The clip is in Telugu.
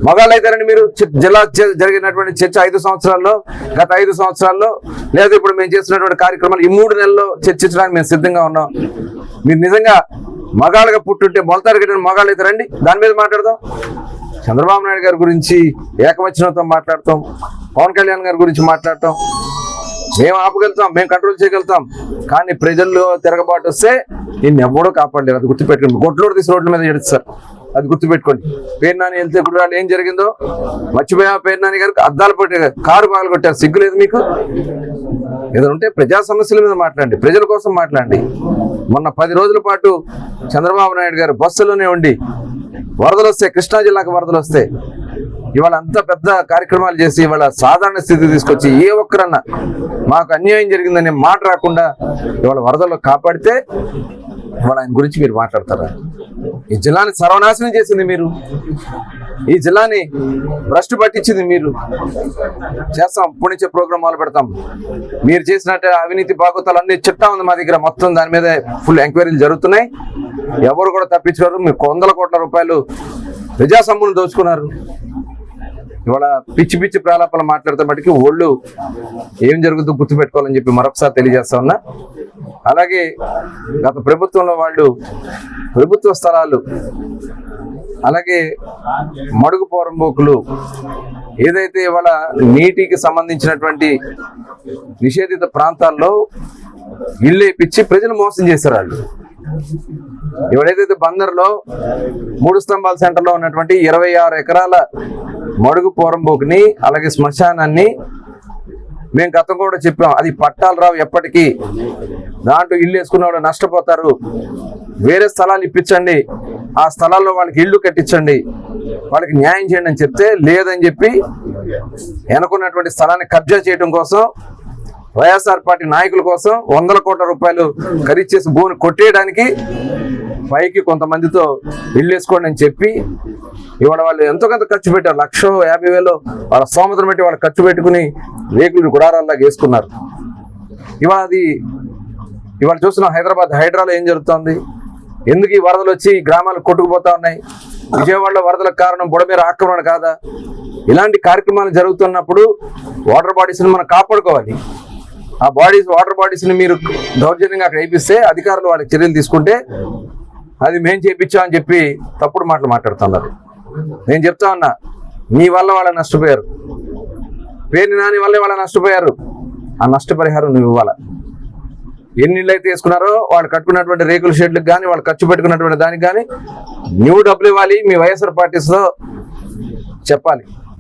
మగాళ్ళు అయితారండి మీరు? జిల్లా జరిగినటువంటి చర్చ 5 సంవత్సరాల్లో, గత 5 సంవత్సరాల్లో, లేదా ఇప్పుడు మేము చేస్తున్నటువంటి కార్యక్రమాలు ఈ 3 నెలల్లో చర్చించడానికి మేము సిద్ధంగా ఉన్నాం. మీరు నిజంగా మగాళ్ళగా పుట్టుంటే మొలతారు కట్టిన మగాళ్ళు అవుతారండి? దాని మీద మాట్లాడదాం. చంద్రబాబు నాయుడు గారి గురించి ఏకవచనంతో మాట్లాడతాం, పవన్ కళ్యాణ్ గారి గురించి మాట్లాడతాం. మేము ఆపగలుగుతాం, మేము కంట్రోల్ చేయగలుగుతాం. కానీ ప్రజల్లో తిరగబాటు వస్తే నిన్ను ఎవడో కాపాడలేరు. అది గుర్తుపెట్టుకోండి. గొడ్లోడు తీసి రోడ్ల మీద ఏడుస్తారు, అది గుర్తుపెట్టుకోండి. పేరు నాని వెళ్తే ఇప్పుడు వాళ్ళు ఏం జరిగిందో మర్చిపోయా. పేరు నాని గారికి అద్దాలు పట్టి కారు పగలు కొట్టారు. సిగ్గులేదు మీకు? ఏదో ఉంటే ప్రజా సమస్యల మీద మాట్లాడండి, ప్రజల కోసం మాట్లాడండి. మొన్న 10 రోజుల పాటు చంద్రబాబు నాయుడు గారు బస్సులోనే ఉండి వరదలు వస్తే, కృష్ణా జిల్లాకు వరదలు వస్తే, ఇవాళ అంత పెద్ద కార్యక్రమాలు చేసి ఇవాళ సాధారణ స్థితి తీసుకొచ్చి ఏ ఒక్కరన్నా మాకు అన్యాయం జరిగిందనే మాట రాకుండా ఇవాళ వరదల్లో కాపాడితే ఇవాళ ఆయన గురించి మీరు మాట్లాడతారా? ఈ జిల్లాని సర్వనాశనం చేసింది మీరు, ఈ జిల్లాని భ్రష్టు పట్టించింది మీరు. చేస్తాం, పుణ్యచే ప్రోగ్రాం మొదలు పెడతాం. మీరు చేసినట్టు అవినీతి బాగోతాలు అన్ని చిట్టా ఉంది మా దగ్గర. మొత్తం దాని మీద ఫుల్ ఎంక్వైరీలు జరుగుతున్నాయి. ఎవరు కూడా తప్పించుకోరు. మీరు 100 కోట్ల రూపాయలు ప్రజా సొమ్మును దోచుకున్నారు. ఇవాళ పిచ్చి పిచ్చి ప్రాలాపాలు మాట్లాడితే మటుకి ఒళ్ళు ఏం జరుగుతుందో గుర్తుపెట్టుకోవాలని చెప్పి మరొకసారి తెలియజేస్తా ఉన్నా. అలాగే గత ప్రభుత్వంలో వాళ్ళు ప్రభుత్వ స్థలాలు, అలాగే మడుగు పోరంబోకులు, ఏదైతే ఇవాళ నీటికి సంబంధించినటువంటి నిషేధిత ప్రాంతాల్లో ఇల్లు ఇప్పించి ప్రజలు మోసం చేశారు. వాళ్ళు ఎవడైతే బందర్లో 3 స్తంభాల సెంటర్లో ఉన్నటువంటి 26 ఎకరాల మడుగు పోరంబోకుని, అలాగే శ్మశానాన్ని మేము గతం కూడా చెప్పాం. అది పట్టాలు రావు ఎప్పటికీ, దాంట్లో ఇల్లు వేసుకున్న వాళ్ళు నష్టపోతారు. వేరే స్థలాలు ఇప్పించండి, ఆ స్థలాల్లో వాళ్ళకి ఇల్లు కట్టించండి, వాళ్ళకి న్యాయం చేయండి అని చెప్తే లేదని చెప్పి వెనుకున్నటువంటి స్థలాన్ని కబ్జా చేయడం కోసం, వైఎస్ఆర్ పార్టీ నాయకుల కోసం 100 కోట్ల రూపాయలు ఖరీదు చేసి భూమిని కొట్టేయడానికి పైకి కొంతమందితో ఇల్లు వేసుకోండి అని చెప్పి ఇవాళ వాళ్ళు ఎంతో కొంత ఖర్చు పెట్టారు. 1,50,000 వాళ్ళ స్తోమతను బట్టి వాళ్ళు ఖర్చు పెట్టుకుని రేకులు గుడారాల్లాగా వేసుకున్నారు. ఇవాళ చూస్తున్నాం హైదరాబాద్ హైడ్రాలో ఏం జరుగుతుంది, ఎందుకు ఈ వరదలు వచ్చి గ్రామాలు కొట్టుకుపోతా ఉన్నాయి. విజయవాడలో వరదలకు కారణం బుడమేర ఆక్రమణ కాదా? ఇలాంటి కార్యక్రమాలు జరుగుతున్నప్పుడు వాటర్ బాడీస్ని మనం కాపాడుకోవాలి. ఆ వాటర్ బాడీస్ని మీరు దౌర్జన్యంగా అక్కడ వేయిస్తే అధికారులు వాళ్ళకి చర్యలు తీసుకుంటే అది మేము చేయించామని చెప్పి తప్పుడు మాటలు మాట్లాడుతున్నారు. నేను చెప్తా ఉన్నా, నీ వల్ల వాళ్ళ నష్టపోయారు, పేరు నాని వల్లే వాళ్ళ నష్టపోయారు. ఆ నష్టపరిహారం నువ్వు ఇవ్వాలా. ఎన్ని ఇళ్ళు అయితే వేసుకున్నారో వాళ్ళు కట్టుకున్నటువంటి రేకుల షెడ్లకు కానీ, వాళ్ళు ఖర్చు పెట్టుకున్నటువంటి దానికి కానీ నువ్వు డబ్బులు ఇవ్వాలి. మీ వైఎస్ఆర్ పార్టీస్లో చెప్పాలి.